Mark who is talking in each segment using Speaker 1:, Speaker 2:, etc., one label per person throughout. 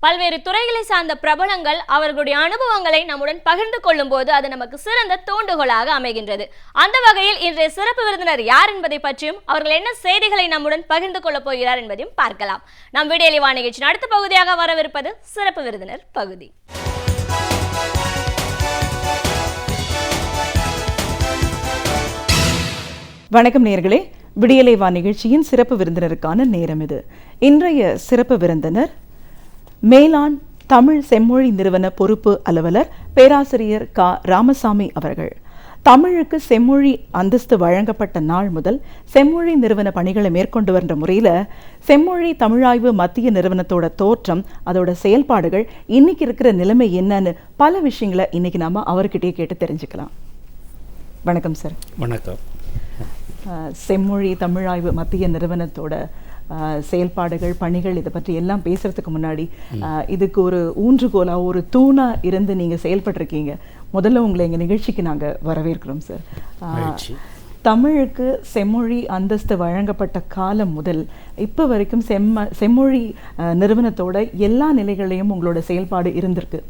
Speaker 1: பல்வேறு துறைகளை சார்ந்த பிரபலங்கள் அவர்களுடைய அனுபவங்களை நம்முடன் பகிர்ந்து கொள்ளும் போது அது நமக்கு சிறந்த தூண்டுகோலாக அமைகின்றது. அந்த வகையில் இன்றைய சிறப்பு விருந்தினர் யார் என்பதை பற்றியும் அவர்கள் என்ன செய்திகளை நம்முடன் பகிர்ந்து கொள்ளப் போகிறார் என்பதையும் பார்க்கலாம். நம் விடியலை வா நிகழ்ச்சியின் அடுத்த பகுதியாக வரவிருப்பது சிறப்பு விருந்தினர் பகுதி.
Speaker 2: வணக்கம் நேயர்களே, விடியலை வா நிகழ்ச்சியின் சிறப்பு விருந்தினருக்கான நேரம் இது. இன்றைய சிறப்பு விருந்தினர் மேலாண் தமிழ் செம்மொழி நிறுவன பொறுப்பு அலுவலர் பேராசிரியர் க. ராமசாமி அவர்கள். தமிழுக்கு செம்மொழி அந்தஸ்து வழங்கப்பட்ட நாள் முதல் செம்மொழி நிறுவன பணிகளை மேற்கொண்டு வருகிற முறையில் செம்மொழி தமிழாய்வு மத்திய நிறுவனத்தோட தோற்றம், அதோட செயல்பாடுகள், இன்னைக்கு இருக்கிற நிலைமை என்னன்னு பல விஷயங்களை இன்னைக்கு நாம அவர்கிட்டயே கேட்டு தெரிஞ்சுக்கலாம். வணக்கம் சார்.
Speaker 3: வணக்கம்.
Speaker 2: செம்மொழி தமிழாய்வு மத்திய நிறுவனத்தோட செயல்பாடுகள், பணிகள், இதை பற்றி எல்லாம் பேசுறதுக்கு முன்னாடி இதுக்கு ஒரு ஊன்றுகோலா, ஒரு தூணா இருந்து நீங்க செயல்பட்டிருக்கீங்க. முதல்ல உங்களை எங்க நிகழ்ச்சிக்கு நாங்க வரவேற்கிறோம் சார். தமிழுக்கு செம்மொழி அந்தஸ்து வழங்கப்பட்ட காலம் முதல் இப்போ வரைக்கும் செம்மொழி நிறுவனத்தோட எல்லா நிலைகளையும் உங்களோட செயல்பாடு இருந்திருக்கு.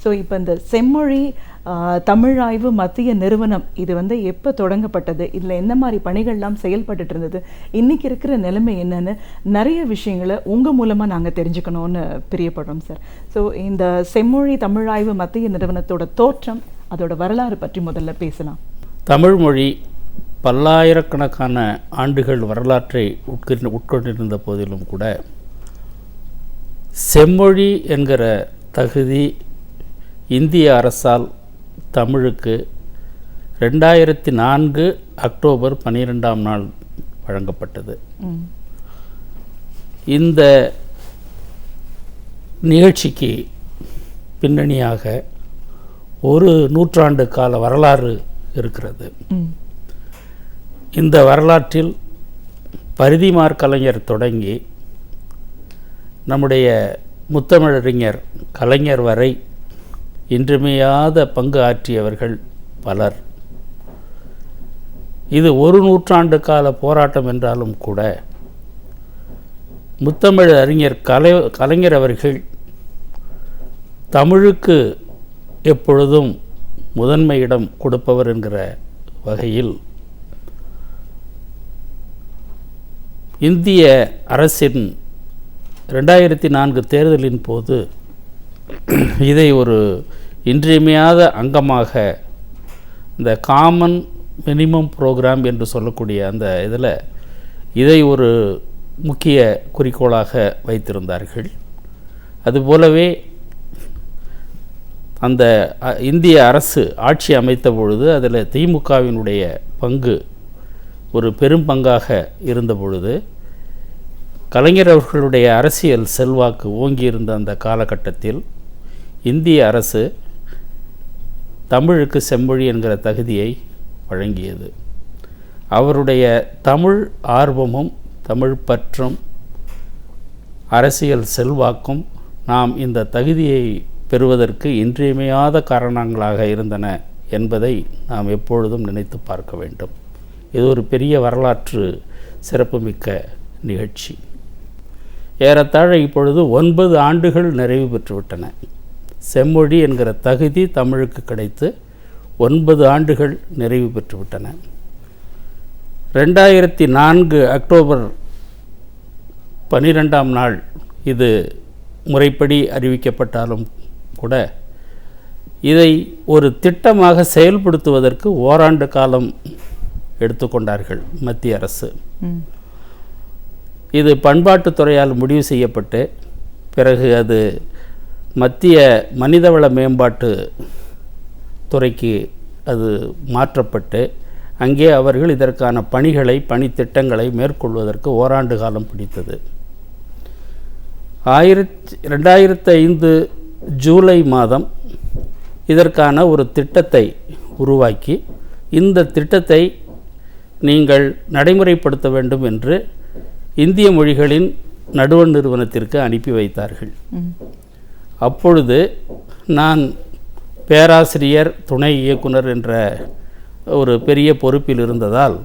Speaker 2: ஸோ இப்போ இந்த செம்மொழி தமிழாய்வு மத்திய நிறுவனம் இது எப்போ தொடங்கப்பட்டது, இதில் என்ன மாதிரி பணிகள்லாம் செயல்பட்டு இருந்தது, இன்னைக்கு இருக்கிற நிலைமை என்னன்னு நிறைய விஷயங்களை உங்கள் மூலமாக நாங்கள் தெரிஞ்சுக்கணும்னு பிரியப்படுறோம் சார். ஸோ இந்த செம்மொழி தமிழாய்வு மத்திய நிறுவனத்தோட தோற்றம், அதோட வரலாறு பற்றி முதல்ல பேசலாம்.
Speaker 3: தமிழ் மொழி பல்லாயிரக்கணக்கான ஆண்டுகள் வரலாற்றை உட்கொண்டிருந்த போதிலும் கூட செம்மொழி என்கிற தகுதி இந்திய அரசால் தமிழுக்கு 2004 அக்டோபர் 12ஆம் நாள் வழங்கப்பட்டது. இந்த நிகழ்ச்சிக்கு பின்னணியாக ஒரு நூற்றாண்டு கால வரலாறு இருக்கிறது. இந்த வரலாற்றில் பரிதிமார் கலைஞர் தொடங்கி நம்முடைய முத்தமிழறிஞர் கலைஞர் வரை இன்றியமையாத பங்கு ஆற்றியவர்கள் பலர். இது ஒரு நூற்றாண்டு கால போராட்டம் என்றாலும் கூட முத்தமிழ் அறிஞர் கலைஞர் அவர்கள் தமிழுக்கு எப்பொழுதும் முதன்மை இடம் கொடுப்பவர் என்கிற வகையில் இந்திய அரசின் 2004 தேர்தலின் போது இதை ஒரு இன்றியமையாத அங்கமாக இந்த காமன் மினிமம் ப்ரோக்ராம் என்று சொல்லக்கூடிய அந்த இதில் இதை ஒரு முக்கிய குறிக்கோளாக வைத்திருந்தார்கள். அதுபோலவே அந்த இந்திய அரசு ஆட்சி அமைத்த பொழுது அதில் திமுகவினுடைய பங்கு ஒரு பெரும் பங்காக இருந்த பொழுது கலைஞர் அவர்களுடைய அரசியல் செல்வாக்கு ஓங்கியிருந்த அந்த காலகட்டத்தில் இந்திய அரசு தமிழுக்கு செம்மொழி என்கிற தகுதியை வழங்கியது. அவருடைய தமிழ் ஆர்வமும் தமிழ் பற்றும் அரசியல் செல்வாக்கும் நாம் இந்த தகுதியை பெறுவதற்கு இன்றியமையாத காரணங்களாக இருந்தன என்பதை நாம் எப்பொழுதும் நினைத்து பார்க்க வேண்டும். இது ஒரு பெரிய வரலாற்று சிறப்புமிக்க நிகழ்ச்சி. ஏறத்தாழ இப்பொழுது 9 ஆண்டுகள் நிறைவு பெற்றுவிட்டன. செம்மொழி என்கிற தகுதி தமிழுக்கு கிடைத்து 9 ஆண்டுகள் நிறைவு பெற்றுவிட்டன. 2004 அக்டோபர் 12ஆம் நாள் இது முறைப்படி அறிவிக்கப்பட்டாலும் கூட இதை ஒரு திட்டமாக செயல்படுத்துவதற்கு ஓராண்டு காலம் எடுத்துக்கொண்டார்கள் மத்திய அரசு. இது பண்பாட்டுத்துறையால் முடிவு செய்யப்பட்டு பிறகு அது மத்திய மனிதவள மேம்பாட்டு துறைக்கு அது மாற்றப்பட்டு அங்கே அவர்கள் இதற்கான பணித்திட்டங்களை மேற்கொள்வதற்கு ஓராண்டு காலம் பிடித்தது. 2005 ஜூலை மாதம் இதற்கான ஒரு திட்டத்தை உருவாக்கி இந்த திட்டத்தை நீங்கள் நடைமுறைப்படுத்த வேண்டும் என்று இந்திய மொழிகளின் நடுவண் நிறுவனத்திற்கு அனுப்பி வைத்தார்கள். அப்பொழுது நான் பேராசிரியர் துணை இயக்குனர் என்ற ஒரு பெரிய பொறுப்பில் இருந்ததால்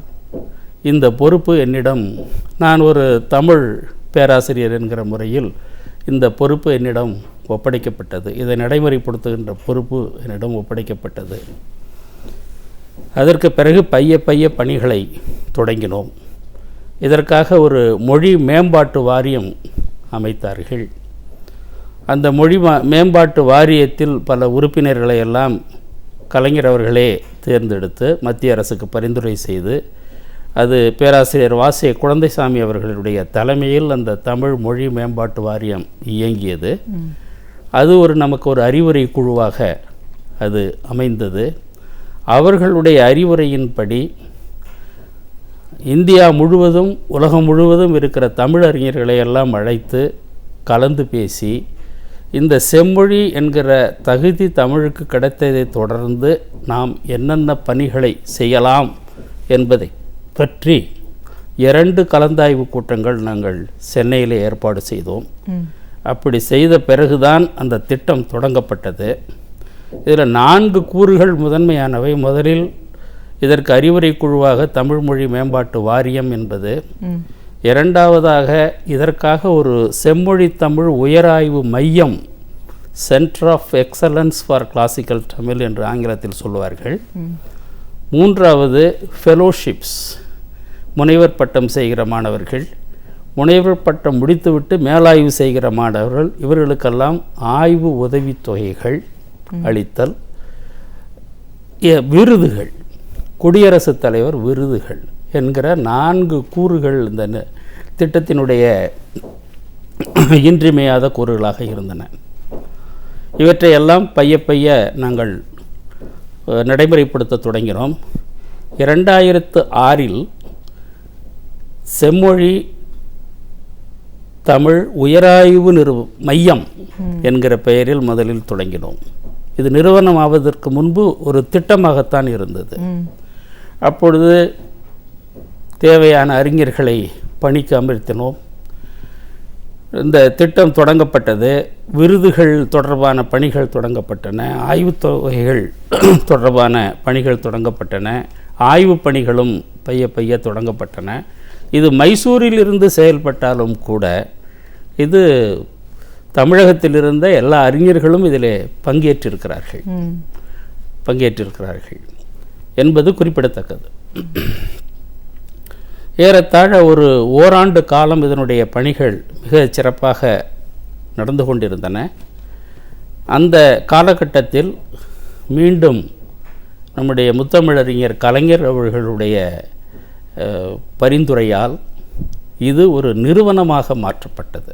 Speaker 3: இந்த பொறுப்பு என்னிடம், நான் ஒரு தமிழ் பேராசிரியர் என்கிற முறையில் இந்த பொறுப்பு என்னிடம் ஒப்படைக்கப்பட்டது. இதை நடைமுறைப்படுத்துகின்ற பொறுப்பு என்னிடம் ஒப்படைக்கப்பட்டது. அதற்கு பிறகு பைய பணிகளை தொடங்கினோம். இதற்காக ஒரு மொழி மேம்பாட்டு வாரியம் அமைத்தார்கள். அந்த மொழி மேம்பாட்டு வாரியத்தில் பல உறுப்பினர்களை எல்லாம் கலைஞர் அவர்களே தேர்ந்தெடுத்து மத்திய அரசுக்கு பரிந்துரை செய்து, அது பேராசிரியர் வாசிய குழந்தைசாமி அவர்களுடைய தலைமையில் அந்த தமிழ் மொழி மேம்பாட்டு வாரியம் இயங்கியது. அது நமக்கு ஒரு அறிவுரை குழுவாக அது அமைந்தது. அவர்களுடைய அறிவுரையின்படி இந்தியா முழுவதும் உலகம் முழுவதும் இருக்கிற தமிழறிஞர்களை எல்லாம் அழைத்து கலந்து பேசி, இந்த செம்மொழி என்கிற தகுதி தமிழுக்கு கிடைத்ததை தொடர்ந்து நாம் என்னென்ன பணிகளை செய்யலாம் என்பதை பற்றி 2 கலந்தாய்வு கூட்டங்கள் நாங்கள் சென்னையில் ஏற்பாடு செய்தோம். அப்படி செய்த பிறகுதான் அந்த திட்டம் தொடங்கப்பட்டது. இதில் 4 கூறுகள் முதன்மையானவை. முதலில் இதற்கு அறிவுரை குழுவாக தமிழ் மொழி மேம்பாட்டு வாரியம் என்பது, இரண்டாவதாக இதற்காக ஒரு செம்மொழி தமிழ் உயராய்வு மையம், centre of excellence for classical Tamil என்று ஆங்கிலத்தில் சொல்லுவார்கள். மூன்றாவது ஃபெலோஷிப்ஸ், முனைவர் பட்டம் செய்கிற மாணவர்கள், முனைவர் பட்டம் முடித்துவிட்டு மேலாய்வு செய்கிற மாணவர்கள், இவர்களுக்கெல்லாம் ஆய்வு உதவித்தொகைகள் அளித்தல், விருதுகள், குடியரசுத் தலைவர் விருதுகள் என்கிற 4 கூறுகள் இந்த திட்டத்தினுடைய இன்றியமையாத கூறுகளாக இருந்தன. இவற்றையெல்லாம் பைய நாங்கள் நடைமுறைப்படுத்த தொடங்கினோம். 2006 செம்மொழி தமிழ் உயராய்வு மையம் என்கிற பெயரில் முதலில் தொடங்கினோம். இது நிறுவனம் ஆவதற்கு முன்பு ஒரு திட்டமாகத்தான் இருந்தது. அப்பொழுது தேவையான அறிஞர்களை பணிக்கு அமர்த்தினோம். இந்த திட்டம் தொடங்கப்பட்டது. விருதுகள் தொடர்பான பணிகள் தொடங்கப்பட்டன, ஆய்வுத் தொகைகள் தொடர்பான பணிகள் தொடங்கப்பட்டன, ஆய்வு பணிகளும் பைய தொடங்கப்பட்டன. இது மைசூரில் இருந்து செயல்பட்டாலும் கூட இது தமிழகத்தில் இருந்த எல்லா அறிஞர்களும் இதில் பங்கேற்றிருக்கிறார்கள் என்பது குறிப்பிடத்தக்கது. ஏறத்தாழ ஒரு ஓராண்டு காலம் இதனுடைய பணிகள் மிக சிறப்பாக நடந்து கொண்டிருந்தன. அந்த காலகட்டத்தில் மீண்டும் நம்முடைய முத்தமிழறிஞர் கலைஞர் அவர்களுடைய பரிந்துரையால் இது ஒரு நிறுவனமாக மாற்றப்பட்டது.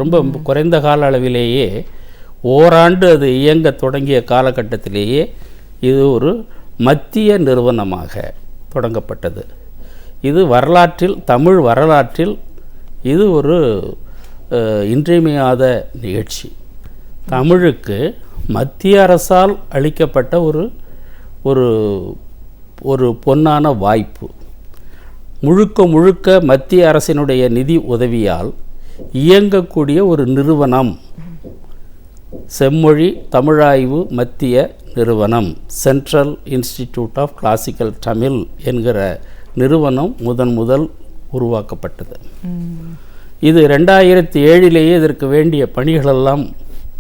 Speaker 3: ரொம்ப குறைந்த கால அளவிலேயே, ஓராண்டு அது இயங்க தொடங்கிய காலகட்டத்திலேயே இது ஒரு மத்திய நிறுவனமாக தொடங்கப்பட்டது. இது வரலாற்றில், தமிழ் வரலாற்றில் இது ஒரு இன்றியமையாத நிகழ்ச்சி. தமிழுக்கு மத்திய அரசால் அளிக்கப்பட்ட ஒரு ஒரு பொன்னான வாய்ப்பு. முழுக்க மத்திய அரசினுடைய நிதி உதவியால் இயங்கக்கூடிய ஒரு நிறுவனம், செம்மொழி தமிழாய்வு மத்திய நிறுவனம், central institute of classical Tamil என்கிற நிறுவனம் முதல் உருவாக்கப்பட்டது. இது 2007 இதற்கு வேண்டிய பணிகளெல்லாம்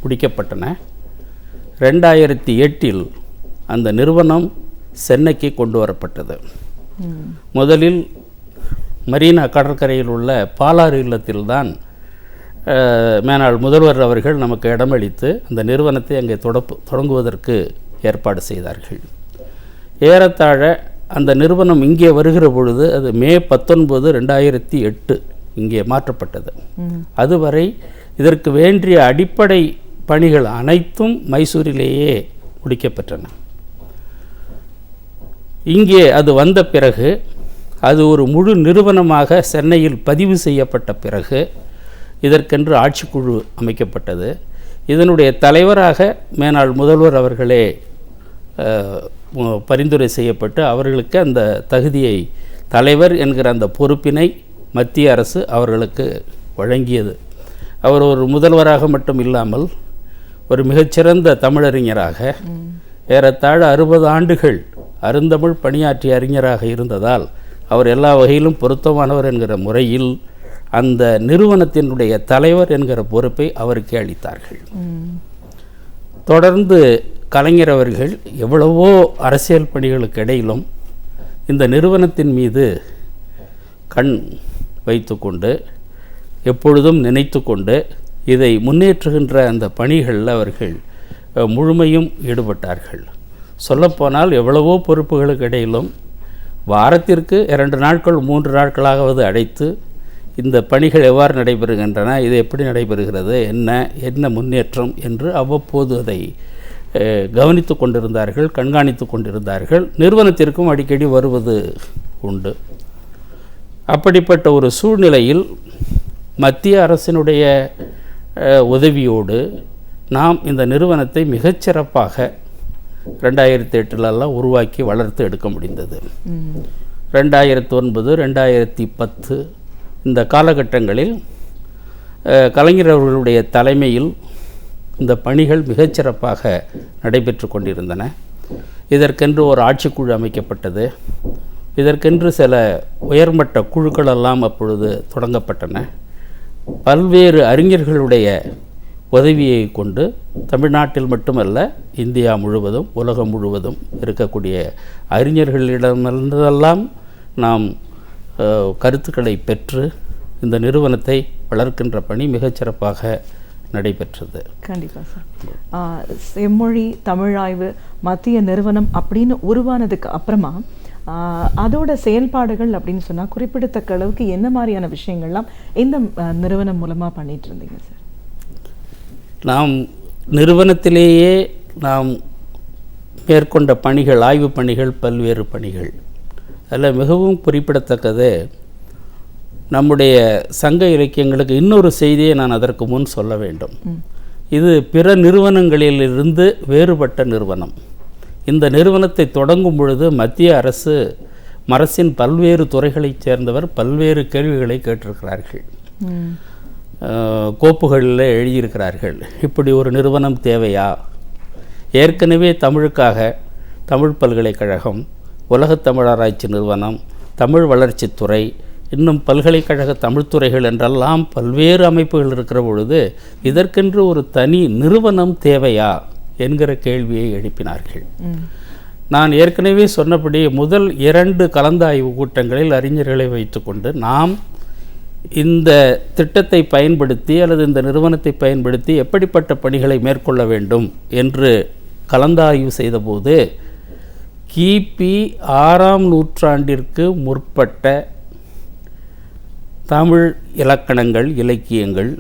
Speaker 3: முடிக்கப்பட்டன. 2008 அந்த நிறுவனம் சென்னைக்கு கொண்டு வரப்பட்டது. முதலில் மரீனா கடற்கரையில் உள்ள பாலாறு இல்லத்தில்தான் மேனாள் முதல்வர் அவர்கள் நமக்கு இடமளித்து அந்த நிறுவனத்தை அங்கே தொடங்குவதற்கு ஏற்பாடு செய்தார்கள். ஏறத்தாழ அந்த நிறுவனம் இங்கே வருகிற பொழுது அது மே 19, 2008 இங்கே மாற்றப்பட்டது. அதுவரை இதற்கு வேண்டிய அடிப்படை பணிகள் அனைத்தும் மைசூரிலேயே முடிக்கப்பட்டன. இங்கே அது வந்த பிறகு, அது ஒரு முழு நிறுவனமாக சென்னையில் பதிவு செய்யப்பட்ட பிறகு இதற்கென்று ஆட்சிக்குழு அமைக்கப்பட்டது. இதனுடைய தலைவராக மேனாள் முதல்வர் அவர்களே பரிந்துரை செய்யப்பட்டு அவர்களுக்கு அந்த தகுதியை, தலைவர் என்கிற அந்த பொறுப்பினை மத்திய அரசு அவர்களுக்கு வழங்கியது. அவர் ஒரு முதல்வராக மட்டும் இல்லாமல் ஒரு மிகச்சிறந்த தமிழறிஞராக, ஏறத்தாழ 60 ஆண்டுகள் அருந்தமிழ் பணியாற்றிய அறிஞராக இருந்ததால் அவர் எல்லா வகையிலும் பொருத்தமானவர் என்கிற முறையில் அந்த நிறுவனத்தினுடைய தலைவர் என்கிற பொறுப்பை அவருக்கு அளித்தார்கள். தொடர்ந்து கலைஞர் அவர்கள் எவ்வளவோ அரசியல் பணிகளுக்கு இடையிலும் இந்த நிறுவனத்தின் மீது கண் வைத்து கொண்டு எப்பொழுதும் நினைத்து கொண்டு இதை முன்னேற்றுகின்ற அந்த பணிகளில் அவர்கள் முழுமையும் ஈடுபட்டார்கள். சொல்லப்போனால் எவ்வளவோ பொறுப்புகளுக்கு இடையிலும் வாரத்திற்கு 2 நாட்கள் 3 நாட்களாகவது அழைத்து இந்த பணிகள் எவ்வாறு நடைபெறுகின்றன, இது எப்படி நடைபெறுகிறது, என்ன முன்னேற்றம் என்று அவ்வப்போது அதை கவனித்து கொண்டிருந்தார்கள், கண்காணித்து கொண்டிருந்தார்கள். நிறுவனத்திற்கும் அடிக்கடி வருவது உண்டு. அப்படிப்பட்ட ஒரு சூழ்நிலையில் மத்திய அரசினுடைய உதவியோடு நாம் இந்த நிறுவனத்தை மிகச்சிறப்பாக 2008 உருவாக்கி வளர்த்து எடுக்க முடிந்தது. 2009, 2010 இந்த காலகட்டங்களில் கலைஞர் அவர்களுடைய தலைமையில் இந்த பணிகள் மிகச்சிறப்பாக நடைபெற்று கொண்டிருந்தன. இதற்கென்று ஒரு ஆட்சிக்குழு அமைக்கப்பட்டது. இதற்கென்று சில உயர்மட்ட குழுக்களெல்லாம் அப்பொழுது தொடங்கப்பட்டன. பல்வேறு அறிஞர்களுடைய உதவியை கொண்டு தமிழ்நாட்டில் மட்டுமல்ல, இந்தியா முழுவதும் உலகம் முழுவதும் இருக்கக்கூடிய அறிஞர்களிடமிருந்தெல்லாம் நாம் கருத்துக்களை பெற்று இந்த நிறுவனத்தை வளர்க்கின்ற பணி மிகச்சிறப்பாக நடைபெற்றது.
Speaker 2: கண்டிப்பாக சார். செம்மொழி தமிழாய்வு மத்திய நிறுவனம் அப்படின்னு உருவானதுக்கு அப்புறமா அதோட செயல்பாடுகள் அப்படின்னு சொன்னால் குறிப்பிடத்தக்க அளவுக்கு என்ன மாதிரியான விஷயங்கள்லாம் இந்த நிறுவனம் மூலமாக பண்ணிட்டு இருந்தீங்க சார்?
Speaker 3: நாம் நிறுவனத்திலேயே நாம் மேற்கொண்ட பணிகள், ஆய்வு பணிகள், பல்வேறு பணிகள். அதில் மிகவும் குறிப்பிடத்தக்கது நம்முடைய சங்க இலக்கியங்களுக்கு இன்னொரு செய்தியை நான் அதற்கு முன் சொல்ல வேண்டும். இது பிற நிறுவனங்களிலிருந்து வேறுபட்ட நிறுவனம். இந்த நிறுவனத்தை தொடங்கும் பொழுது மத்திய அரசின் பல்வேறு துறைகளைச் சேர்ந்தவர் பல்வேறு கேள்விகளை கேட்டிருக்கிறார்கள், கோப்புகளில் எழுதியிருக்கிறார்கள். இப்படி ஒரு நிறுவனம் தேவையா? ஏற்கனவே தமிழுக்காக தமிழ் பல்கலைக்கழகம், உலகத் தமிழாராய்ச்சி நிறுவனம், தமிழ் வளர்ச்சித்துறை, இன்னும் பல்கலைக்கழக தமிழ்துறைகள் என்றெல்லாம் பல்வேறு அமைப்புகள் இருக்கிற பொழுது இதற்கென்று ஒரு தனி நிறுவனம் தேவையா என்கிற கேள்வியை எழுப்பினார்கள். நான் ஏற்கனவே சொன்னபடி முதல் 2 கலந்தாய்வு கூட்டங்களில் அறிஞர்களை வைத்துக்கொண்டு நாம் இந்த திட்டத்தை பயன்படுத்தி அல்லது இந்த நிறுவனத்தை பயன்படுத்தி எப்படிப்பட்ட பணிகளை மேற்கொள்ள வேண்டும் என்று கலந்தாய்வு செய்தபோது கிபி 6ஆம் நூற்றாண்டிற்கு முற்பட்ட தமிழ் இலக்கணங்கள், இலக்கியங்கள்,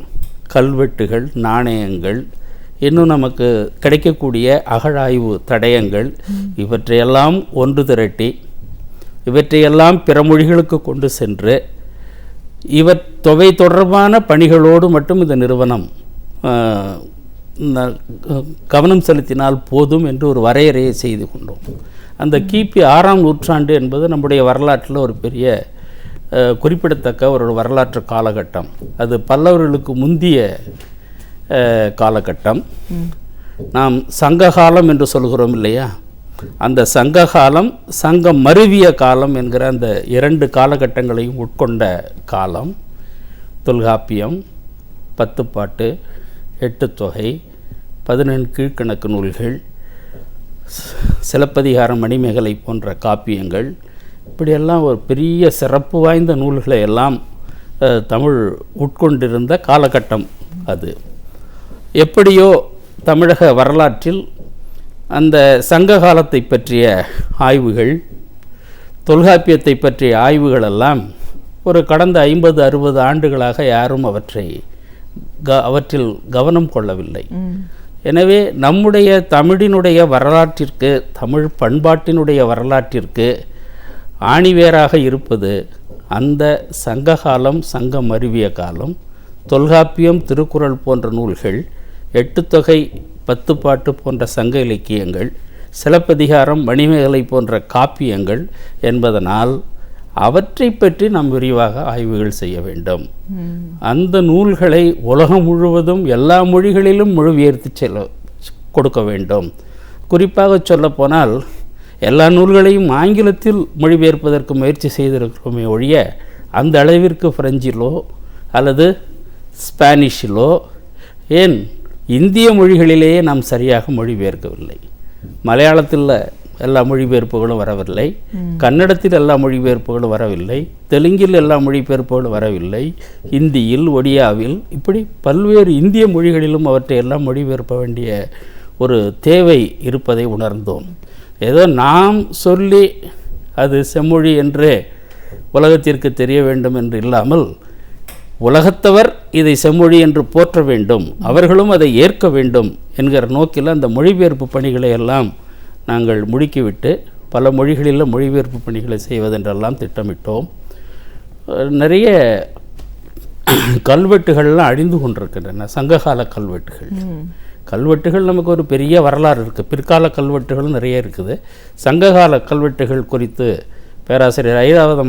Speaker 3: கல்வெட்டுகள், நாணயங்கள், இன்னும் நமக்கு கிடைக்கக்கூடிய அகழாய்வு தடயங்கள், இவற்றையெல்லாம் ஒன்று திரட்டி இவற்றையெல்லாம் பிற மொழிகளுக்கு கொண்டு சென்று தொகை தொடர்பான பணிகளோடு மட்டும் இந்த நிறுவனம் கவனம் செலுத்தினால் போதும் என்று ஒரு வரையறையை செய்து கொண்டோம். அந்த கிபி 6ஆம் நூற்றாண்டு என்பது நம்முடைய வரலாற்றில் ஒரு பெரிய குறிப்பிடத்தக்க ஒரு வரலாற்று காலகட்டம். அது பல்லவர்களுக்கு முந்திய காலகட்டம். நாம் சங்ககாலம் என்று சொல்கிறோம் இல்லையா? அந்த சங்ககாலம், சங்கம் மருவிய காலம் என்கிற அந்த 2 காலகட்டங்களையும் உட்கொண்ட காலம். தொல்காப்பியம், 10 பாட்டு, 8 தொகை, 14 கீழ்க்கணக்கு நூல்கள், சிலப்பதிகாரம், மணிமேகலை போன்ற காப்பியங்கள், இப்படியெல்லாம் ஒரு பெரிய சிறப்பு வாய்ந்த நூல்களை எல்லாம் தமிழ் உட்கொண்டிருந்த காலகட்டம் அது. எப்படியோ தமிழக வரலாற்றில் அந்த சங்க காலத்தை பற்றிய ஆய்வுகள், தொல்காப்பியத்தை பற்றிய ஆய்வுகளெல்லாம் ஒரு கடந்த 50-60 ஆண்டுகளாக யாரும் அவற்றில் கவனம் கொள்ளவில்லை. எனவே நம்முடைய தமிழினுடைய வரலாற்றிற்கு, தமிழ் பண்பாட்டினுடைய வரலாற்றிற்கு ஆணிவேராக இருப்பது அந்த சங்ககாலம், சங்கம் மருவிய காலம். தொல்காப்பியம், திருக்குறள் போன்ற நூல்கள், 8 தொகை, 10 பாட்டு போன்ற சங்க இலக்கியங்கள், சிலப்பதிகாரம், மணிமேகலை போன்ற காப்பியங்கள் என்பதனால் அவற்றை பற்றி நாம் விரிவாக ஆய்வுகள் செய்ய வேண்டும். அந்த நூல்களை உலகம் முழுவதும் எல்லா மொழிகளிலும் மொழிபெயர்த்து கொடுக்க வேண்டும். குறிப்பாக சொல்லப்போனால் எல்லா நூல்களையும் ஆங்கிலத்தில் மொழிபெயர்ப்பதற்கு முயற்சி செய்திருக்கிறோமே ஒழிய அந்த அளவிற்கு பிரெஞ்சிலோ அல்லது ஸ்பானிஷிலோ, ஏன் இந்திய மொழிகளிலேயே நாம் சரியாக மொழிபெயர்க்கவில்லை. மலையாளத்தில் எல்லா மொழிபெயர்ப்புகளும் வரவில்லை, கன்னடத்தில் எல்லா மொழிபெயர்ப்புகளும் வரவில்லை, தெலுங்கில் எல்லா மொழிபெயர்ப்புகளும் வரவில்லை, ஹிந்தியில், ஒடியாவில், இப்படி பல்வேறு இந்திய மொழிகளிலும் அவற்றை எல்லாம் மொழிபெயர்ப்ப வேண்டிய ஒரு தேவை இருப்பதை உணர்ந்தோம். ஏதோ நாம் சொல்லி அது செம்மொழி என்றே உலகத்திற்கு தெரிய வேண்டும் என்று இல்லாமல், உலகத்தவர் இதை செம்மொழி என்று போற்ற வேண்டும், அவர்களும் அதை ஏற்க வேண்டும் என்கிற நோக்கில் அந்த மொழிபெயர்ப்பு பணிகளை எல்லாம் நாங்கள் முடுக்கிவிட்டு பல மொழிகளில் மொழிபெயர்ப்பு பணிகளை செய்வதென்றெல்லாம் திட்டமிட்டோம். நிறைய கல்வெட்டுகள்லாம் அழிந்து கொண்டிருக்கின்றன, சங்ககால கல்வெட்டுகள் நமக்கு ஒரு பெரிய வரலாறு இருக்குது. பிற்கால கல்வெட்டுகளும் நிறைய இருக்குது. சங்ககால கல்வெட்டுகள் குறித்து பேராசிரியர் ஐராவத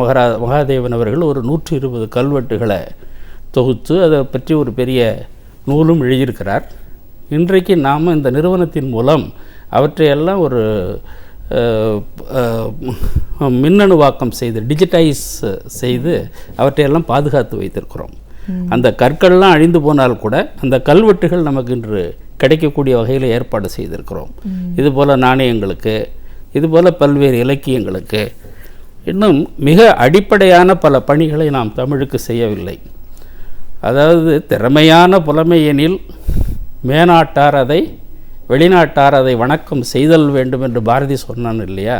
Speaker 3: மகாதேவன் அவர்கள் ஒரு 120 கல்வெட்டுகளை தொகுத்து அதை பற்றி ஒரு பெரிய நூலும் எழுதியிருக்கிறார். இன்றைக்கு நாம் இந்த நிறுவனத்தின் மூலம் அவற்றையெல்லாம் ஒரு மின்னணுவாக்கம் செய்து டிஜிட்டைஸ் செய்து அவற்றையெல்லாம் பாதுகாத்து வைத்திருக்கிறோம். அந்த கற்கள்லாம் அழிந்து போனால் கூட அந்த கல்வெட்டுகள் நமக்கு இன்று கிடைக்கக்கூடிய வகையில் ஏற்பாடு செய்திருக்கிறோம். இதுபோல் நாணயங்களுக்கு, இதுபோல் பல்வேறு இலக்கியங்களுக்கு, இன்னும் மிக அடிப்படையான பல பணிகளை நாம் தமிழுக்கு செய்யவில்லை. அதாவது திறமையான புலமையெனில் மேனாட்டார் அதை, வெளிநாட்டார் அதை வணக்கம் செய்தல் வேண்டும் என்று பாரதி சொன்னான் இல்லையா?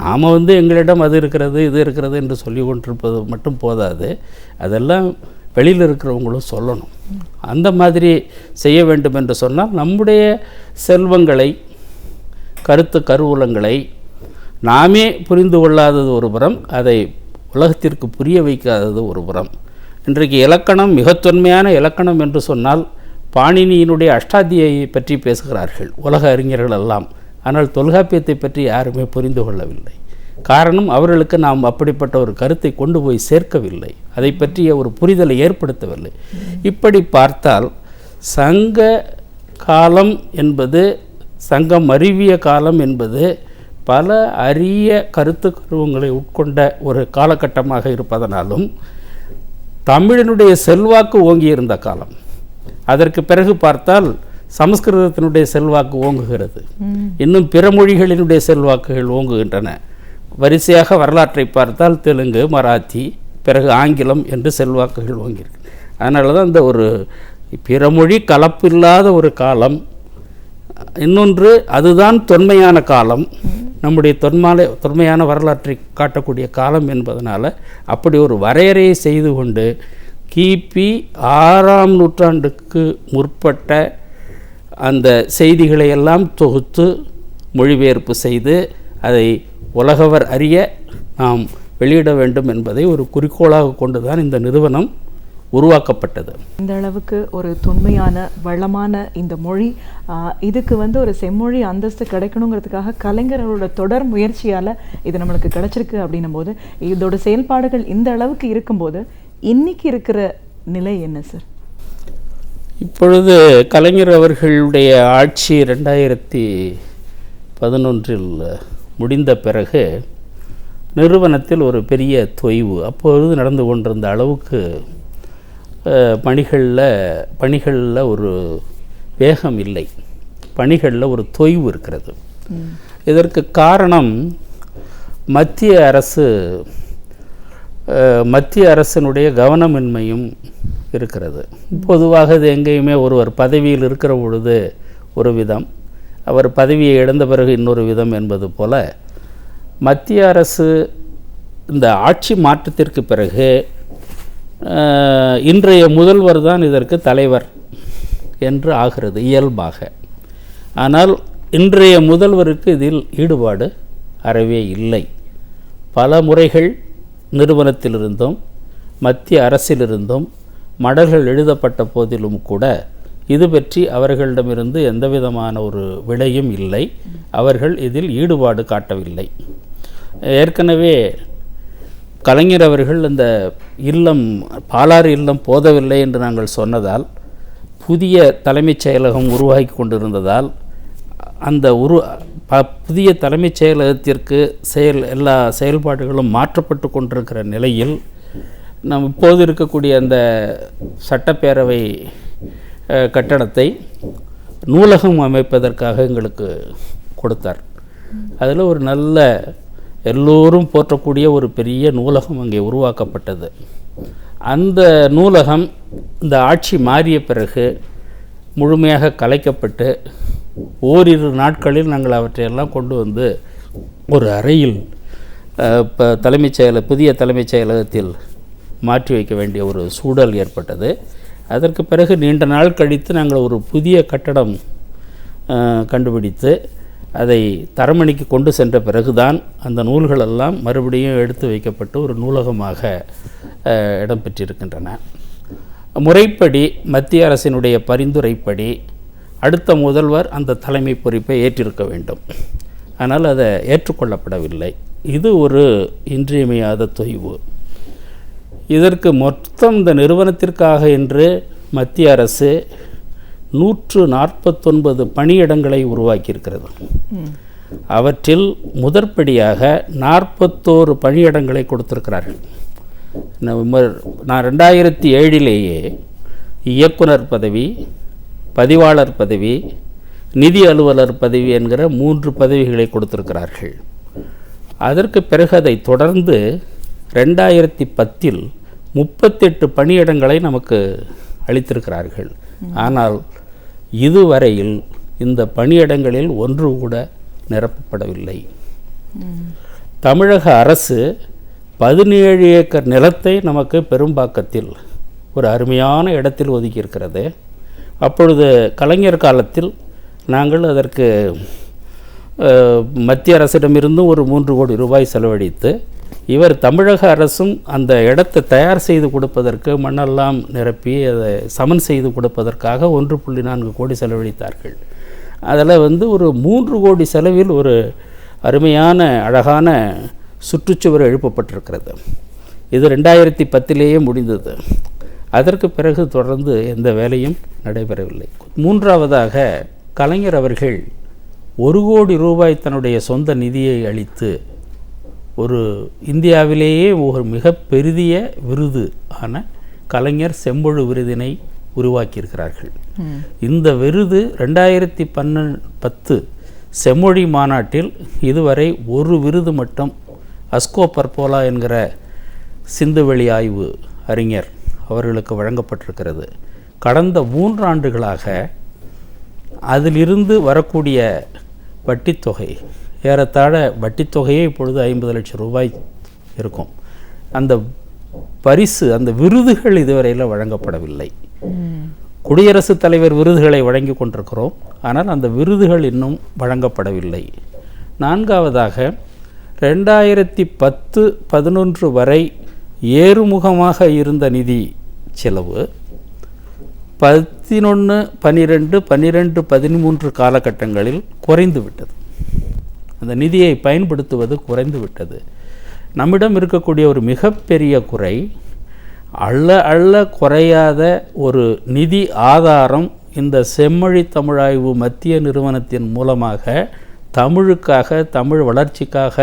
Speaker 3: நாம் எங்களிடம் அது இருக்கிறது இது இருக்கிறது என்று சொல்லி கொண்டிருப்பது மட்டும் போதாது, அதெல்லாம் வெளியில் இருக்கிறவங்களும் சொல்லணும். அந்த மாதிரி செய்ய வேண்டும் என்று சொன்னால் நம்முடைய செல்வங்களை, கருத்து கருவூலங்களை நாமே புரிந்து கொள்ளாதது ஒரு புறம், அதை உலகத்திற்கு புரிய வைக்காதது ஒரு புறம். இன்றைக்கு இலக்கணம், மிக தொன்மையான இலக்கணம் என்று சொன்னால் பாணினியினுடைய அஷ்டாத்தியை பற்றி பேசுகிறார்கள் உலக அறிஞர்கள் எல்லாம். ஆனால் தொல்காப்பியத்தை பற்றி யாருமே புரிந்து கொள்ளவில்லை. காரணம், அவர்களுக்கு நாம் அப்படிப்பட்ட ஒரு கருத்தை கொண்டு போய் சேர்க்கவில்லை, அதை பற்றிய ஒரு புரிதலை ஏற்படுத்தவில்லை. இப்படி பார்த்தால் சங்க காலம் என்பது, சங்கம் அறிவிய காலம் என்பது பல அரிய கருத்து கருவங்களை உட்கொண்ட ஒரு காலகட்டமாக இருப்பதனாலும் தமிழினுடைய செல்வாக்கு ஓங்கியிருந்த காலம். அதற்கு பிறகு பார்த்தால் சமஸ்கிருதத்தினுடைய செல்வாக்கு ஓங்குகிறது, இன்னும் பிற மொழிகளினுடைய செல்வாக்குகள் ஓங்குகின்றன. வரிசையாக வரலாற்றை பார்த்தால் தெலுங்கு, மராத்தி, பிறகு ஆங்கிலம் என்று செல்வாக்குகள் ஓங்கியிருக்கு. அதனால தான் இந்த ஒரு பிறமொழி கலப்பில்லாத ஒரு காலம். இன்னொன்று, அதுதான் தொன்மையான காலம், நம்முடைய தொன்மையான வரலாற்றை காட்டக்கூடிய காலம் என்பதனால் அப்படி ஒரு வரையறையை செய்து கொண்டு கிபி 6ஆம் நூற்றாண்டுக்கு முற்பட்ட அந்த செய்திகளை எல்லாம் தொகுத்து மொழிபெயர்ப்பு செய்து அதை உலகவர் அறிய நாம் வெளியிட வேண்டும் என்பதை ஒரு குறிக்கோளாக கொண்டுதான் இந்த நிறுவனம் உருவாக்கப்பட்டது.
Speaker 2: இந்த அளவுக்கு ஒரு தொன்மையான வளமான இந்த மொழி, இதுக்கு ஒரு செம்மொழி அந்தஸ்து கிடைக்கணுங்கிறதுக்காக கலைஞர்களோட தொடர் முயற்சியால் இது நம்மளுக்கு கிடைச்சிருக்கு. அப்படின்னும் போது இதோட செயல்பாடுகள் இந்த அளவுக்கு இருக்கும்போது இன்னைக்கு இருக்கிற நிலை என்ன சார்?
Speaker 3: இப்பொழுது கலைஞர் அவர்களுடைய ஆட்சி 2011 முடிந்த பிறகு நிறுவனத்தில் ஒரு பெரிய தொய்வு அப்பொழுது நடந்து கொண்டிருந்த அளவுக்கு பணிகளில் ஒரு வேகம் இல்லை, பணிகளில் ஒரு தொய்வு இருக்கிறது. இதற்கு காரணம் மத்திய அரசினுடைய கவனமின்மையும் இருக்கிறது. பொதுவாக இது எங்கேயுமே ஒருவர் பதவியில் இருக்கிற பொழுது ஒரு விதம், அவர் பதவியை இழந்த பிறகு இன்னொரு விதம் என்பது போல மத்திய அரசு இந்த ஆட்சி மாற்றத்திற்கு பிறகு இன்றைய முதல்வர் தான் இதற்கு தலைவர் என்று ஆகிறது இயல்பாக. ஆனால் இன்றைய முதல்வருக்கு இதில் ஈடுபாடு அறவே இல்லை. பல முறைகள் நிறுவனத்திலிருந்தும் மத்திய அரசிலிருந்தும் மடல்கள் எழுதப்பட்ட போதிலும் கூட இது பற்றி அவர்களிடமிருந்து எந்த விதமான ஒரு விடையும் இல்லை. அவர்கள் இதில் ஈடுபாடு காட்டவில்லை. ஏற்கனவே கலைஞர் அவர்கள் இந்த பாலாறு இல்லம் போதவில்லை என்று நாங்கள் சொன்னதால், புதிய தலைமைச் செயலகம் உருவாகி கொண்டிருந்ததால், அந்த புதிய தலைமைச் செயலகத்திற்கு எல்லா செயல்பாடுகளும் மாற்றப்பட்டு கொண்டிருக்கிற நிலையில் நம் இப்போது இருக்கக்கூடிய அந்த சட்டப்பேரவை கட்டடத்தை நூலகம் அமைப்பதற்காக எங்களுக்கு கொடுத்தார். அதில் ஒரு நல்ல எல்லோரும் போற்றக்கூடிய ஒரு பெரிய நூலகம் அங்கே உருவாக்கப்பட்டது. அந்த நூலகம் இந்த ஆட்சி மாறிய பிறகு முழுமையாக கலைக்கப்பட்டு ஓரிரு நாட்களில் நாங்கள் அவற்றையெல்லாம் கொண்டு வந்து ஒரு அறையில் இப்போ புதிய தலைமைச் செயலகத்தில் மாற்றி வைக்க வேண்டிய ஒரு சூழல் ஏற்பட்டது. அதற்கு பிறகு நீண்ட நாள் கழித்து நாங்கள் ஒரு புதிய கட்டடம் கண்டுபிடித்து அதை தரமணிக்கு கொண்டு சென்ற பிறகுதான் அந்த நூல்களெல்லாம் மறுபடியும் எடுத்து வைக்கப்பட்டு ஒரு நூலகமாக இடம்பெற்றிருக்கின்றன. முறைப்படி மத்திய அரசினுடைய பரிந்துரைப்படி அடுத்த முதல்வர் அந்த தலைமை பொறுப்பை ஏற்றிருக்க வேண்டும். ஆனால் அதை ஏற்றுக்கொள்ளப்படவில்லை. இது ஒரு இன்றியமையாத தொய்வு. இதற்கு மொத்தம் இந்த நிறுவனத்திற்காக என்று மத்திய அரசு 149 பணியிடங்களை உருவாக்கியிருக்கிறது. அவற்றில் முதற்படியாக 41 பணியிடங்களை கொடுத்திருக்கிறார்கள். நான் 2007 இயக்குனர் பதவி, பதிவாளர் பதவி, நிதி அலுவலர் பதவி என்கிற 3 பதவிகளை கொடுத்திருக்கிறார்கள். அதற்கு பிறகு அதை தொடர்ந்து 2010 38 பணியிடங்களை நமக்கு அளித்திருக்கிறார்கள். ஆனால் இதுவரையில் இந்த பணியிடங்களில் ஒன்று கூட நிரப்பப்படவில்லை. தமிழக அரசு 17 ஏக்கர் நிலத்தை நமக்கு பெரும்பாக்கத்தில் ஒரு அருமையான இடத்தில் ஒதுக்கியிருக்கிறது. அப்பொழுது கலைஞர் காலத்தில் நாங்கள் அதற்கு மத்திய அரசிடமிருந்து ஒரு 3 கோடி ரூபாய் செலவழித்து இவர் தமிழக அரசும் அந்த இடத்தை தயார் செய்து கொடுப்பதற்கு மண்ணெல்லாம் நிரப்பி அதை சமன் செய்து கொடுப்பதற்காக 1.4 கோடி செலவழித்தார்கள். அதில் ஒரு 3 கோடி செலவில் ஒரு அருமையான அழகான சுற்றுச்சுவர் எழுப்பப்பட்டிருக்கிறது. இது 2010 முடிந்தது. அதற்கு பிறகு தொடர்ந்து எந்த வேலையும் நடைபெறவில்லை. மூன்றாவதாக கலைஞர் அவர்கள் 1 கோடி ரூபாய் தன்னுடைய சொந்த நிதியை அளித்து ஒரு இந்தியாவிலேயே ஒரு மிக பெரிய விருது ஆன கலைஞர் செம்பொழு விருதினை உருவாக்கியிருக்கிறார்கள். இந்த விருது 2010 செம்மொழி மாநாட்டில் இதுவரை ஒரு விருது மட்டும் அஸ்கோ பர்போலா என்கிற சிந்துவெளி ஆய்வு அறிஞர் அவர்களுக்கு வழங்கப்பட்டிருக்கிறது. கடந்த 3 ஆண்டுகளாக அதிலிருந்து வரக்கூடிய வட்டித்தொகை ஏறத்தாழ வட்டித்தொகையே இப்பொழுது 50 லட்சம் ரூபாய் இருக்கும். அந்த பரிசு, அந்த விருதுகள் இதுவரையில் வழங்கப்படவில்லை. குடியரசுத் தலைவர் விருதுகளை வழங்கி கொண்டிருக்கிறோம். ஆனால் அந்த விருதுகள் இன்னும் வழங்கப்படவில்லை. நான்காவதாக 2010-11 வரை ஏறுமுகமாக இருந்த நிதி செலவு 11, 12, 13 காலகட்டங்களில் குறைந்து விட்டது. அந்த நிதியை பயன்படுத்துவது குறைந்து விட்டது. நம்மிடம் இருக்கக்கூடிய ஒரு மிகப்பெரிய குறை, அள்ள குறையாத ஒரு நிதி ஆதாரம் இந்த செம்மொழி தமிழாய்வு மத்திய நிறுவனத்தின் மூலமாக தமிழுக்காக, தமிழ் வளர்ச்சிக்காக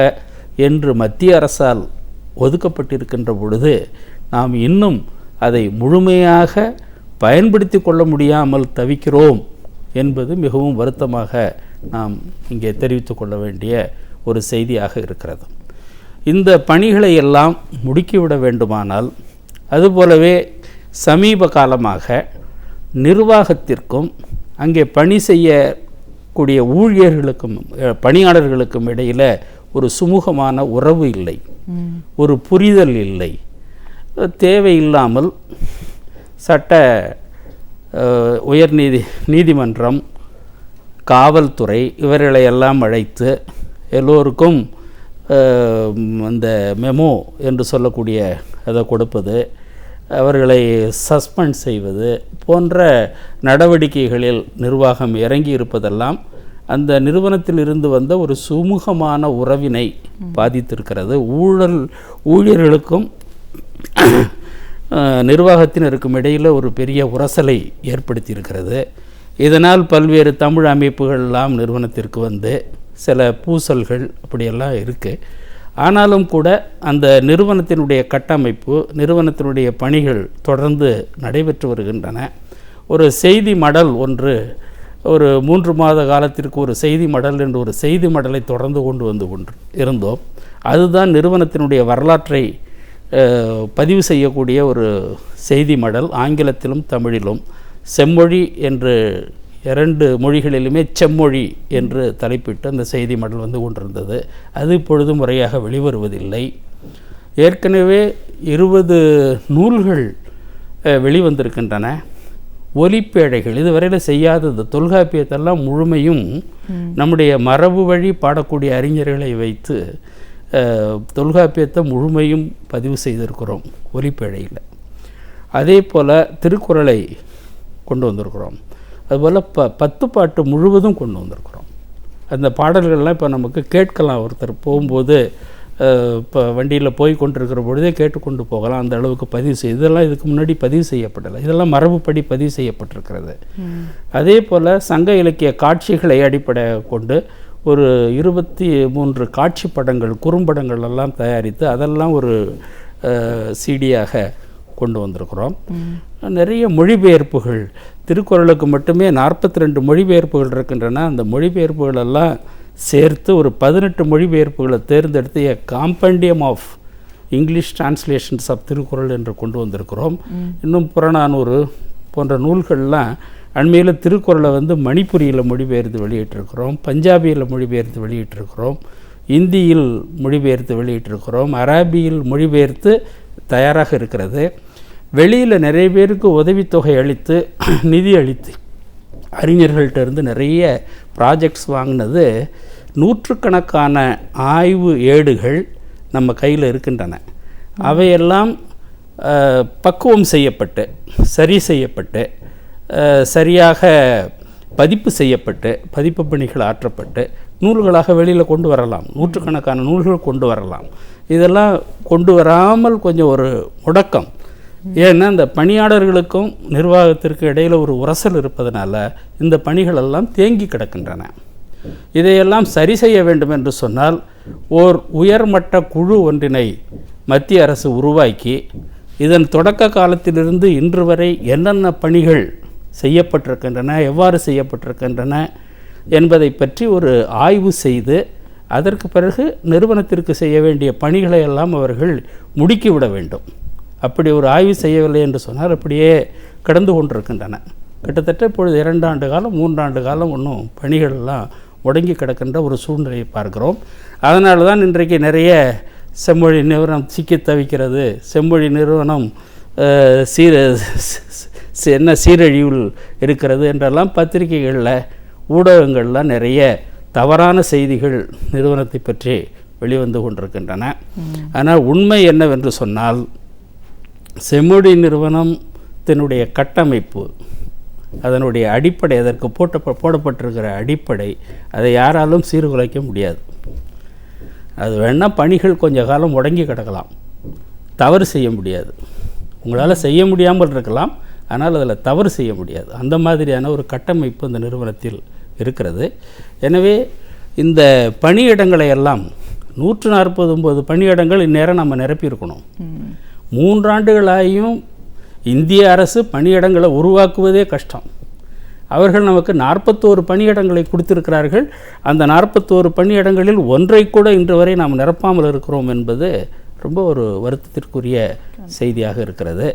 Speaker 3: என்று மத்திய அரசால் ஒதுக்கப்பட்டிருக்கின்ற பொழுது நாம் இன்னும் அதை முழுமையாக பயன்படுத்தி கொள்ள முடியாமல் தவிக்கிறோம் என்பது மிகவும் வருத்தமாக நாம் இங்கே தெரிவித்து கொள்ள வேண்டிய ஒரு செய்தியாக இருக்கிறது. இந்த பணிகளை எல்லாம் முடுக்கிவிட வேண்டுமானால், அதுபோலவே சமீப காலமாக நிர்வாகத்திற்கும் அங்கே பணி செய்யக்கூடிய ஊழியர்களுக்கும் பணியாளர்களுக்கும் இடையில் ஒரு சுமூகமான உறவு இல்லை, ஒரு புரிதல் இல்லை. தேவையில்லாமல் சட்ட நீதிமன்றம், காவல்துறை இவர்களை எல்லாம் அழைத்து எல்லோருக்கும் அந்த மெமோ என்று சொல்லக்கூடிய அதை கொடுப்பது, அவர்களை சஸ்பெண்ட் செய்வது போன்ற நடவடிக்கைகளில் நிர்வாகம் இறங்கி இருப்பதெல்லாம் அந்த நிறுவனத்தில் இருந்து வந்த ஒரு சுமூகமான உறவினை பாதித்திருக்கிறது. ஊழியர்களுக்கும் நிர்வாகத்தினருக்கும் இடையில் ஒரு பெரிய உரசலை ஏற்படுத்தியிருக்கிறது. இதனால் பல்வேறு தமிழ் அமைப்புகள் எல்லாம் நிறுவனத்திற்கு வந்து சில பூசல்கள் அப்படியெல்லாம் இருக்குது. ஆனாலும் கூட அந்த நிறுவனத்தினுடைய கட்டமைப்பு, நிறுவனத்தினுடைய பணிகள் தொடர்ந்து நடைபெற்று வருகின்றன. ஒரு செய்தி மடல் ஒன்று, ஒரு 3 மாத காலத்திற்கு ஒரு செய்தி மடல் என்று ஒரு செய்தி மடலை தொடர்ந்து கொண்டு இருந்தோம். அதுதான் நிறுவனத்தினுடைய வரலாற்றை பதிவு செய்யக்கூடிய ஒரு செய்தி மடல். ஆங்கிலத்திலும் தமிழிலும் செம்மொழி என்று 2 மொழிகளிலுமே செம்மொழி என்று தலைப்பிட்டு அந்த செய்தி மடல் வந்து கொண்டிருந்தது. அது இப்பொழுது முறையாக வெளிவருவதில்லை. ஏற்கனவே 20 நூல்கள் வெளிவந்திருக்கின்றன. ஒலிப்பேழைகள் இதுவரையில் செய்யாதது. தொல்காப்பியத்தெல்லாம் முழுமையும் நம்முடைய மரபு வழி பாடக்கூடிய அறிஞர்களை வைத்து தொல்காப்பியத்தை முழுமையும் பதிவு செய்திருக்கிறோம் ஒலிப்பேழையில். அதே போல் திருக்குறளை கொண்டு வந்திருக்கிறோம். அதுபோல் 10 பாட்டு முழுவதும் கொண்டு வந்திருக்கிறோம். அந்த பாடல்கள்லாம் இப்போ நமக்கு கேட்கலாம். ஒருத்தர் போகும்போது இப்போ வண்டியில் போய் கொண்டிருக்கிற பொழுதே கேட்டுக்கொண்டு போகலாம். அந்த அளவுக்கு பதிவு இதெல்லாம் இதுக்கு முன்னாடி பதிவு செய்யப்படலை. இதெல்லாம் மரபுப்படி பதிவு செய்யப்பட்டிருக்கிறது. அதே போல் சங்க இலக்கிய காட்சிகளை அடிப்படையாக கொண்டு ஒரு 23 காட்சி படங்கள், குறும்படங்கள் எல்லாம் தயாரித்து அதெல்லாம் ஒரு சிடியாக கொண்டு வந்திருக்கிறோம். நிறைய மொழிபெயர்ப்புகள், திருக்குறளுக்கு மட்டுமே 42 மொழிபெயர்ப்புகள் இருக்கின்றன. அந்த மொழிபெயர்ப்புகள் எல்லாம் சேர்த்து ஒரு 18 மொழிபெயர்ப்புகளை தேர்ந்தெடுத்து a compendium of English translations of Thirukkural என்று கொண்டு வந்திருக்கிறோம். இன்னும் புறநானூறு போன்ற நூல்கள்லாம் அண்மையில் திருக்குறளை வந்து மணிப்புரியில் மொழிபெயர்த்து வெளியிட்டிருக்கிறோம், பஞ்சாபியில் மொழிபெயர்த்து வெளியிட்டிருக்கிறோம், இந்தியில் மொழிபெயர்த்து வெளியிட்டிருக்கிறோம், அரபியில் மொழிபெயர்த்து தயாராக இருக்கிறது. வெளியில் நிறைய பேருக்கு உதவித்தொகை அளித்து நிதி அளித்து அறிஞர்கள்ட்ட இருந்து நிறைய ப்ராஜெக்ட்ஸ் வாங்கினது. 100கணக்கான ஆய்வு ஏடுகள் நம்ம கையில் இருக்கின்றன. அவையெல்லாம் பக்குவம் செய்யப்பட்டு, சரி செய்யப்பட்டு, சரியாக பதிப்பு செய்யப்பட்டு, பதிப்பு பணிகள் ஆற்றப்பட்டு நூல்களாக வெளியில் கொண்டு வரலாம். 100கணக்கான நூல்கள் கொண்டு வரலாம். இதெல்லாம் கொண்டு வராமல் கொஞ்சம் ஒரு முடக்கம். ஏன்னா இந்த பணியாளர்களுக்கும் நிர்வாகத்திற்கு இடையில் ஒரு உரசல் இருப்பதனால இந்த பணிகளெல்லாம் தேங்கி கிடக்கின்றன. இதையெல்லாம் சரி செய்ய வேண்டும் என்று சொன்னால் ஓர் உயர்மட்ட குழு ஒன்றினை மத்திய அரசு உருவாக்கி இதன் தொடக்க காலத்திலிருந்து இன்று வரை என்னென்ன பணிகள் செய்யப்பட்டிருக்கின்றன, எவ்வாறு செய்யப்பட்டிருக்கின்றன என்பதை பற்றி ஒரு ஆய்வு செய்து அதற்கு பிறகு நிறுவனத்திற்கு செய்ய வேண்டிய பணிகளை எல்லாம் அவர்கள் முடுக்கிவிட வேண்டும். அப்படி ஒரு ஆய்வு செய்யவில்லை என்று சொன்னால் அப்படியே கடந்து கொண்டிருக்கின்றன. கிட்டத்தட்ட இப்பொழுது 2 ஆண்டு காலம் 3 ஆண்டு காலம் ஒன்றும் பணிகளெல்லாம் முடங்கி கிடக்கின்ற ஒரு சூழ்நிலையை பார்க்கிறோம். அதனால தான் இன்றைக்கு நிறைய செம்மொழி நிறுவனம் சிக்கி தவிக்கிறது, செம்மொழி நிறுவனம் சீரழிவில் இருக்கிறது என்றெல்லாம் பத்திரிகைகளில், ஊடகங்களில் நிறைய தவறான செய்திகள் நிறுவனத்தை பற்றி வெளிவந்து கொண்டிருக்கின்றன. ஆனால் உண்மை என்னவென்று சொன்னால் செம்மொழி நிறுவனத்தினுடைய கட்டமைப்பு, அதனுடைய அடிப்படை, அதற்கு போடப்பட்டிருக்கிற அடிப்படை, அதை யாராலும் சீர்குலைக்க முடியாது. அது வேணால் பணிகள் கொஞ்ச காலம் முடங்கி கிடக்கலாம், தவறு செய்ய முடியாது. உங்களால் செய்ய முடியாமல் இருக்கலாம், ஆனால் அதில் தவறு செய்ய முடியாது. அந்த மாதிரியான ஒரு கட்டமைப்பு இந்த நிறுவனத்தில் இருக்கிறது. எனவே இந்த பணியிடங்களை எல்லாம் 149 பணியிடங்கள் இந்நேரம் நம்ம நிரப்பியிருக்கணும். 3 ஆண்டுகளாயும் இந்திய அரசு பணியிடங்களை உருவாக்குவதே கஷ்டம். அவர்கள் நமக்கு 41 பணியிடங்களை கொடுத்திருக்கிறார்கள். அந்த 41 பணியிடங்களில் ஒன்றை கூட இன்று வரை நாம் நிரப்பாமல் இருக்கிறோம் என்பது ரொம்ப ஒரு வருத்தத்திற்குரிய செய்தியாக இருக்கிறது.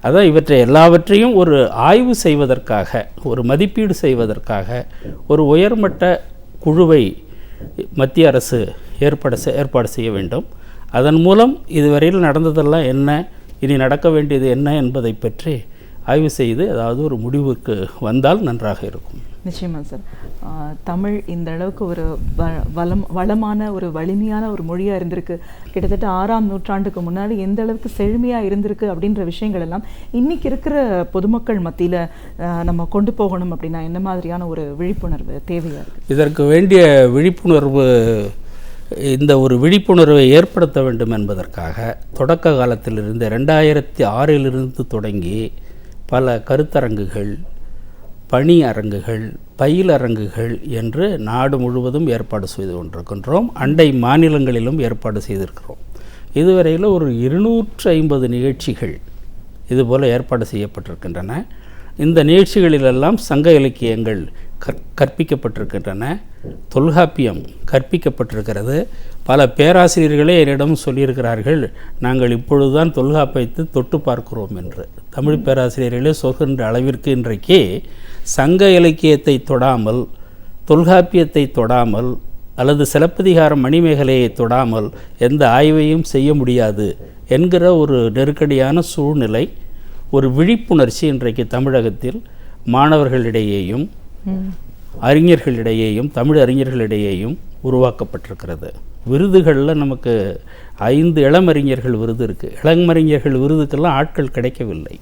Speaker 3: அதான் இவற்றை எல்லாவற்றையும் ஒரு ஆய்வு செய்வதற்காக, ஒரு மதிப்பீடு செய்வதற்காக ஒரு உயர்மட்ட குழுவை மத்திய அரசு ஏற்பாடு செய்ய வேண்டும். அதன் மூலம் இதுவரையில் நடந்ததெல்லாம் என்ன, இனி நடக்க வேண்டியது என்ன என்பதை பற்றி ஆய்வு செய்து அதாவது ஒரு முடிவுக்கு வந்தால் நன்றாக இருக்கும்.
Speaker 2: நிச்சயமா சார். தமிழ் இந்த அளவுக்கு ஒரு வளமான ஒரு வலிமையான ஒரு மொழியாக இருந்திருக்கு. கிட்டத்தட்ட 6ஆம் நூற்றாண்டுக்கு முன்னாடி எந்த அளவுக்கு செழுமையாக இருந்திருக்கு அப்படின்ற விஷயங்கள் எல்லாம் இன்றைக்கி இருக்கிற பொதுமக்கள் மத்தியில் நம்ம கொண்டு போகணும் அப்படின்னா என்ன மாதிரியான ஒரு விழிப்புணர்வு தேவையாக இருக்குது?
Speaker 3: இதற்கு வேண்டிய விழிப்புணர்வு, இந்த ஒரு விழிப்புணர்வை ஏற்படுத்த வேண்டும் என்பதற்காக தொடக்க காலத்திலிருந்து 2006 தொடங்கி பல கருத்தரங்குகள், பணி அரங்குகள், பயில் அரங்குகள் என்று நாடு முழுவதும் ஏற்பாடு செய்து கொண்டிருக்கின்றோம். அண்டை மாநிலங்களிலும் ஏற்பாடு செய்திருக்கிறோம். இதுவரையில் ஒரு 250 நிகழ்ச்சிகள் இதுபோல் ஏற்பாடு செய்யப்பட்டிருக்கின்றன. இந்த நிகழ்ச்சிகளிலெல்லாம் சங்க இலக்கியங்கள் கற்பிக்கப்பட்டிருக்கின்றன, தொல்காப்பியம் கற்பிக்கப்பட்டிருக்கிறது. பல பேராசிரியர்களே என்னிடம் சொல்லியிருக்கிறார்கள், நாங்கள் இப்பொழுதுதான் தொல்காப்பியத்தை தொட்டு பார்க்கிறோம் என்று. தமிழ் பேராசிரியர்களே சொல்கின்ற அளவிற்கு இன்றைக்கு சங்க இலக்கியத்தை தொடாமல், தொல்காப்பியத்தை தொடாமல் அல்லது சிலப்பதிகாரம் மணிமேகலையை தொடாமல் எந்த ஆய்வையும் செய்ய முடியாது என்கிற ஒரு நெருக்கடியான சூழ்நிலை, ஒரு விழிப்புணர்ச்சி இன்றைக்கு தமிழகத்தில் மாணவர்களிடையேயும் அறிஞர்களிடையேயும் தமிழ் அறிஞர்களிடையேயும் உருவாக்கப்பட்டிருக்கிறது. விருதுகளில் நமக்கு 5 இளமறிஞர்கள் விருது இருக்குது. இளமறிஞர்கள் விருதுக்கெல்லாம் ஆட்கள் கிடைக்கவில்லை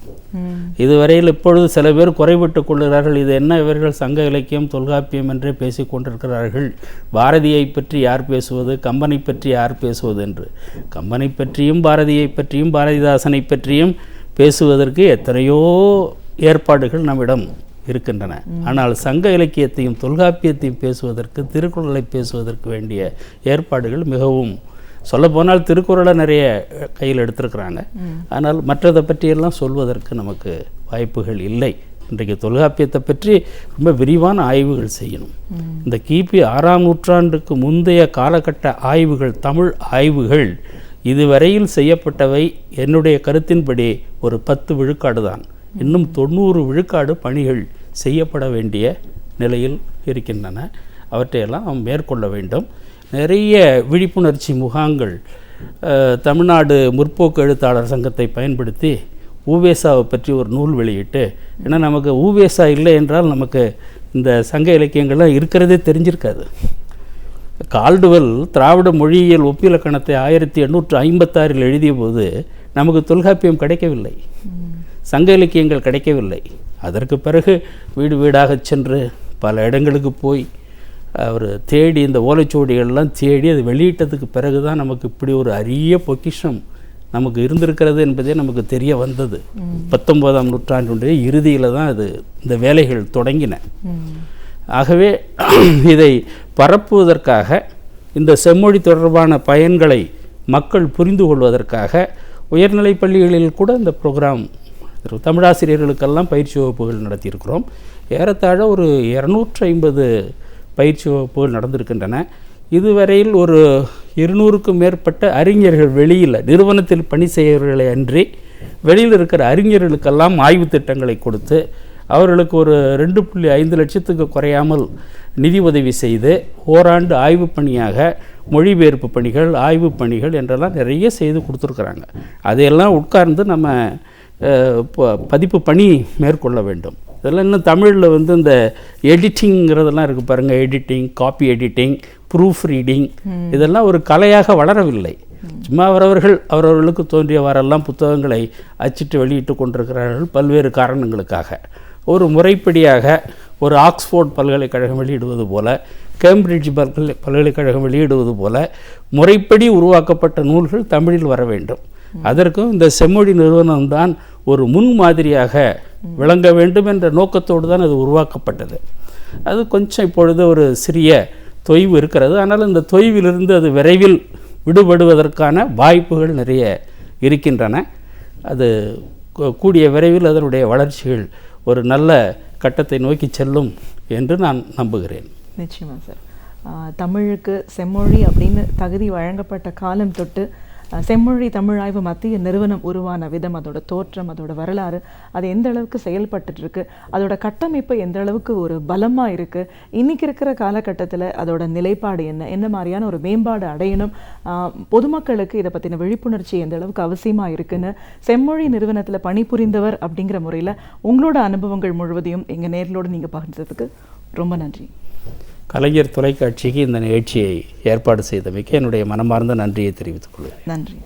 Speaker 3: இதுவரையில். இப்பொழுது சில பேர் குறைபட்டு கொள்கிறார்கள், இது என்ன இவர்கள் சங்க இலக்கியம் தொல்காப்பியம் என்றே பேசி கொண்டிருக்கிறார்கள், பாரதியை பற்றி யார் பேசுவது, கம்பனை பற்றி யார் பேசுவது என்று. கம்பனை பற்றியும் பாரதியை பற்றியும் பாரதிதாசனை பற்றியும் பேசுவதற்கு எத்தனையோ ஏற்பாடுகள் நம்மிடம் இருக்கின்றன. ஆனால் சங்க இலக்கியத்தையும் தொல்காப்பியத்தையும் பேசுவதற்கு, திருக்குறளை பேசுவதற்கு வேண்டிய ஏற்பாடுகள் மிகவும், சொல்லப்போனால் திருக்குறளை நிறைய கையில் எடுத்திருக்கிறாங்க. ஆனால் மற்றதை பற்றியெல்லாம் சொல்வதற்கு நமக்கு வாய்ப்புகள் இல்லை. இன்றைக்கு தொல்காப்பியத்தை பற்றி ரொம்ப விரிவான ஆய்வுகள் செய்யணும். இந்த கிபி 6ஆம் நூற்றாண்டுக்கு முந்தைய காலகட்ட ஆய்வுகள், தமிழ் ஆய்வுகள் இதுவரையில் செய்யப்பட்டவை என்னுடைய கருத்தின்படி ஒரு 10 விழுக்காடு தான். இன்னும் 90 விழுக்காடு பணிகள் செய்யப்பட வேண்டிய நிலையில் இருக்கின்றன. அவற்றையெல்லாம் நாம் மேற்கொள்ள வேண்டும். நிறைய விழிப்புணர்ச்சி முகாங்கள் தமிழ்நாடு முற்போக்கு எழுத்தாளர் சங்கத்தை பயன்படுத்தி ஊவேசாவை பற்றி ஒரு நூல் வெளியிட்டு, ஏன்னா நமக்கு ஊவேசா இல்லை என்றால் நமக்கு இந்த சங்க இலக்கியங்கள்லாம் இருக்கிறதே தெரிஞ்சிருக்காது. கால்டுவெல் திராவிட மொழியியல் ஒப்பிலக்கணத்தை 1856 எழுதிய போது நமக்கு தொல்காப்பியம் கிடைக்கவில்லை, சங்க இலக்கியங்கள் கிடைக்கவில்லை. அதற்கு பிறகு வீடு வீடாக சென்று பல இடங்களுக்கு போய் அவர் தேடி இந்த ஓலைச்சுவடிகள்லாம் தேடி அது வெளியிட்டதுக்கு பிறகு தான் நமக்கு இப்படி ஒரு அரிய பொக்கிஷம் நமக்கு இருந்திருக்கிறது என்பதே நமக்கு தெரிய வந்தது. 19ஆம் நூற்றாண்டுடைய இறுதியில் தான் அது இந்த வேலைகள் தொடங்கின. ஆகவே இதை பரப்புவதற்காக, இந்த செம்மொழி தொடர்பான பயன்களை மக்கள் புரிந்து கொள்வதற்காக உயர்நிலைப் பள்ளிகளில் கூட இந்த ப்ரோக்ராம், தமிழாசிரியர்களுக்கெல்லாம் பயிற்சி வகுப்புகள் நடத்தியிருக்கிறோம். ஏறத்தாழ ஒரு 250 பயிற்சி வகுப்புகள் நடந்திருக்கின்றன. இதுவரையில் ஒரு 200க்கும் மேற்பட்ட அறிஞர்கள், வெளியில் நிறுவனத்தில் பணி செய்கிறவர்களை அன்றி வெளியில் இருக்கிற அறிஞர்களுக்கெல்லாம் ஆய்வு திட்டங்களை கொடுத்து அவர்களுக்கு ஒரு 2.5 லட்சத்துக்கு குறையாமல் நிதி உதவி செய்து ஓராண்டு ஆய்வு பணியாக மொழிபெயர்ப்பு பணிகள், ஆய்வு பணிகள் என்றெல்லாம் நிறைய செய்து கொடுத்துருக்குறாங்க. அதையெல்லாம் உட்கார்ந்து நம்ம பதிப்பு பணி மேற்கொள்ள வேண்டும். இதெல்லாம் இன்னும் தமிழில் இந்த எடிட்டிங்கிறதெல்லாம் இருக்குது பாருங்கள். Editing, copy editing, proofreading, இதெல்லாம் ஒரு கலையாக வளரவில்லை. சும்மா அவரவர்களுக்கு தோன்றியவாறெல்லாம் புத்தகங்களை அச்சிட்டு வெளியிட்டு கொண்டிருக்கிறார்கள் பல்வேறு காரணங்களுக்காக. ஒரு முறைப்படியாக ஒரு ஆக்ஸ்போர்ட் பல்கலைக்கழகம் வெளியிடுவது போல, கேம்பிரிட்ஜ் பல்கலைக்கழகம் வெளியிடுவது போல முறைப்படி உருவாக்கப்பட்ட நூல்கள் தமிழில் வர வேண்டும். அதற்கும் இந்த செம்மொழி நிறுவனம்தான் ஒரு முன்மாதிரியாக விளங்க வேண்டும் என்ற நோக்கத்தோடு தான் அது உருவாக்கப்பட்டது. அது கொஞ்சம் இப்பொழுது ஒரு சிறிய தொய்வு இருக்கிறது. ஆனால் இந்த தொய்விலிருந்து அது விரைவில் விடுபடுவதற்கான வாய்ப்புகள் நிறைய இருக்கின்றன. அது கூடிய விரைவில் அதனுடைய வளர்ச்சிகள் ஒரு நல்ல கட்டத்தை நோக்கி செல்லும் என்று நான் நம்புகிறேன்.
Speaker 2: நிச்சயமாக சார். தமிழுக்கு செம்மொழி அப்படின்னு தகுதி வழங்கப்பட்ட காலம் தொட்டு செம்மொழி தமிழாய்வு மத்திய நிறுவனம் உருவான விதம், அதோட தோற்றம், அதோட வரலாறு, அது எந்த அளவுக்கு செயல்பட்டு இருக்கு, அதோட கட்டமைப்பு எந்த அளவுக்கு ஒரு பலமாக இருக்குது, இன்றைக்கி இருக்கிற காலகட்டத்தில் அதோட நிலைப்பாடு என்ன மாதிரியான ஒரு மேம்பாடு அடையணும், பொதுமக்களுக்கு இதை பற்றின விழிப்புணர்ச்சி எந்த அளவுக்கு அவசியமாக இருக்குன்னு செம்மொழி நிறுவனத்தில் பணிபுரிந்தவர் அப்படிங்கிற முறையில் உங்களோட அனுபவங்கள் முழுவதையும் எங்கள் நேர்களோடு நீங்கள் பகிர்ந்ததுக்கு ரொம்ப நன்றி.
Speaker 3: கலைஞர் தொலைக்காட்சிக்கு இந்த நிகழ்ச்சியை ஏற்பாடு செய்தமைக்கு என்னுடைய மனமார்ந்த நன்றியை தெரிவித்துக் கொள்கிறேன்.
Speaker 2: நன்றி.